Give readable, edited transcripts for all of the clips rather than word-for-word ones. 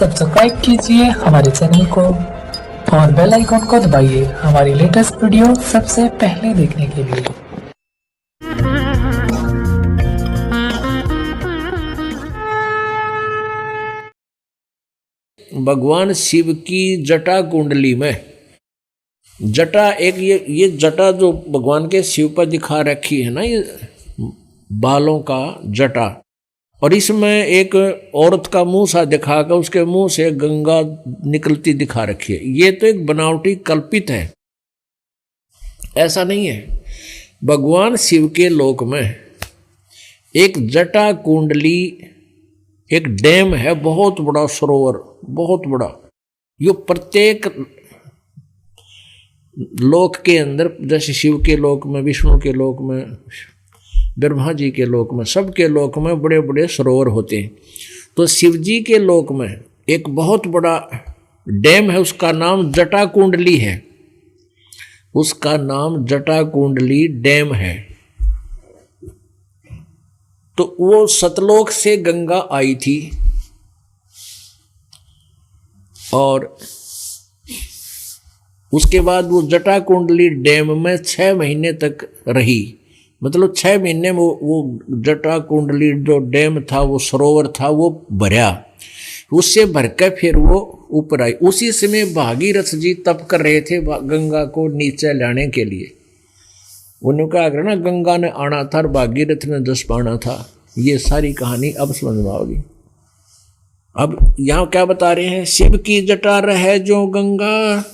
Subscribe कीजिए हमारे channel को और बेल आइकॉन को दबाइए हमारी लेटेस्ट वीडियो सबसे पहले देखने के लिए। भगवान शिव की जटा कुंडली में जटा एक ये जटा जो भगवान के शिव पर दिखा रखी है ना, ये बालों का जटा, और इसमें एक औरत का मुंह सा दिखाकर उसके मुंह से गंगा निकलती दिखा रखी है। ये तो एक बनावटी कल्पित है, ऐसा नहीं है। भगवान शिव के लोक में एक जटा कुंडली, एक डैम है, बहुत बड़ा सरोवर, बहुत बड़ा। यो प्रत्येक लोक के अंदर, जैसे शिव के लोक में, विष्णु के लोक में, ब्रह्मा जी के लोक में, सबके लोक में बड़े बड़े सरोवर होते हैं। तो शिव जी के लोक में एक बहुत बड़ा डैम है, उसका नाम जटा कुंडली है। उसका नाम जटा कुंडली डैम है। तो वो सतलोक से गंगा आई थी और उसके बाद वो जटा कुंडली डैम में 6 महीने तक रही। मतलब 6 महीने में वो जटा कुंडली जो डैम था, वो सरोवर था, वो भरा। उससे भरकर फिर वो ऊपर आई। उसी समय भागीरथ जी तप कर रहे थे गंगा को नीचे लाने के लिए। उन्होंने कहा ना, गंगा ने आना था और भागीरथ ने जस पाना था। ये सारी कहानी अब समझ में आओगी। अब यहाँ क्या बता रहे हैं? शिव की जटा रहे जो गंगा,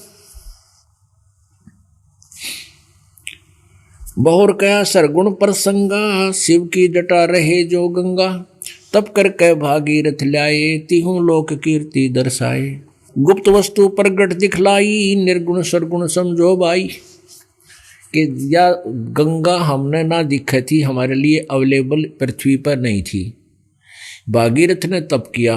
बहुर कया सरगुण प्रसंगा। शिव की जटा रहे जो गंगा, तब कर के भागीरथ लाए, तिहु लोक कीर्ति दर्शाए। गुप्त वस्तु प्रगट दिखलाई, निर्गुण सरगुण समझो बाई। कि या गंगा हमने ना दिखी थी, हमारे लिए अवेलेबल पृथ्वी पर नहीं थी। भागीरथ ने तप किया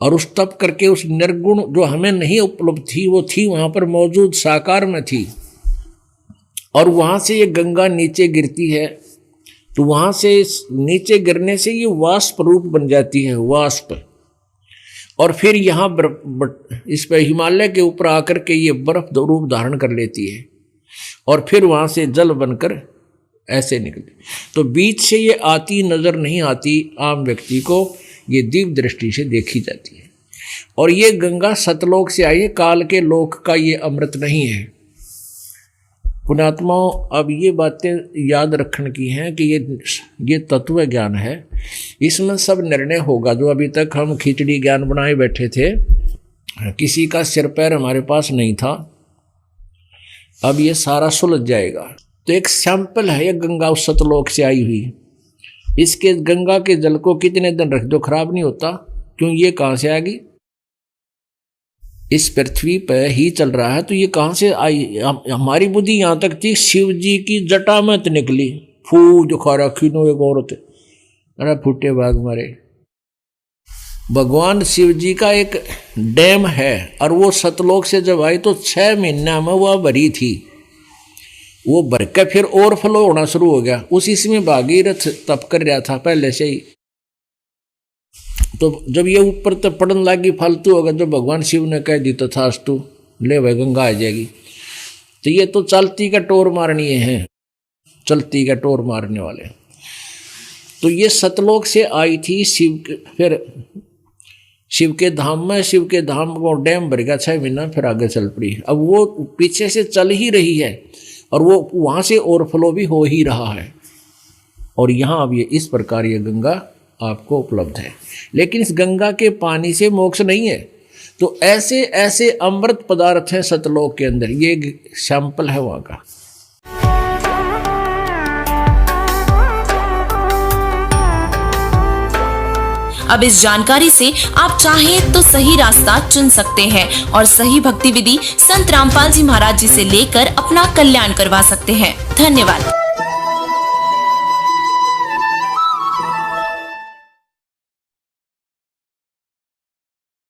और उस तप करके उस निर्गुण जो हमें नहीं उपलब्ध थी, वो थी वहाँ पर मौजूद, साकार में थी। और वहाँ से ये गंगा नीचे गिरती है, तो वहाँ से नीचे गिरने से ये वाष्प रूप बन जाती है, वाष्प। और फिर यहाँ इस पर हिमालय के ऊपर आकर के ये बर्फ रूप धारण कर लेती है और फिर वहाँ से जल बनकर ऐसे निकलती। तो बीच से ये आती नजर नहीं आती आम व्यक्ति को, ये दिव्य दृष्टि से देखी जाती है। और ये गंगा सतलोक से आई है, काल के लोक का ये अमृत नहीं है। पुण्यात्माओं, अब ये बातें याद रखने की हैं कि ये तत्व ज्ञान है। इसमें सब निर्णय होगा। जो अभी तक हम खिचड़ी ज्ञान बनाए बैठे थे, किसी का सिर पैर हमारे पास नहीं था, अब ये सारा सुलझ जाएगा। तो एक सैंपल है ये गंगा उस सतलोक से आई हुई। इसके गंगा के जल को कितने दिन रख दो खराब नहीं होता। क्यों? ये कहाँ से आ गई? इस पृथ्वी पर ही चल रहा है, तो ये कहाँ से आई? हमारी बुद्धि यहाँ तक थी, शिव जी की जटा में तो निकली। फू जो खा रखी नो एक औरत, अरे फुटे भाग मारे। भगवान शिव जी का एक डैम है और वो सतलोक से जब आई तो 6 महीना में वह भरी थी। वो भर के फिर ओवरफ्लो होना शुरू हो गया। उसी समय भागीरथ तप कर रहा था पहले से ही। तो जब ये ऊपर तो पड़न लगी फालतू होगा, जो भगवान शिव ने कह दी तथास्तु, ले भाई गंगा आ जाएगी। तो ये तो चलती का टोर मारनी है, चलती का टोर मारने वाले। तो ये सतलोक से आई थी फिर शिव के धाम में, शिव के धाम को डैम भर गया 6 महीना, फिर आगे चल पड़ी। अब वो पीछे से चल ही रही है और वो वहाँ से ओवरफ्लो भी हो ही रहा है। और यहाँ अब ये इस प्रकार ये गंगा आपको उपलब्ध है। लेकिन इस गंगा के पानी से मोक्ष नहीं है। तो ऐसे ऐसे अमृत पदार्थ हैं सतलोक के अंदर, ये सैंपल है वहाँ का। अब इस जानकारी से आप चाहें तो सही रास्ता चुन सकते हैं और सही भक्ति विधि संत रामपाल जी महाराज जी से लेकर अपना कल्याण करवा सकते हैं। धन्यवाद।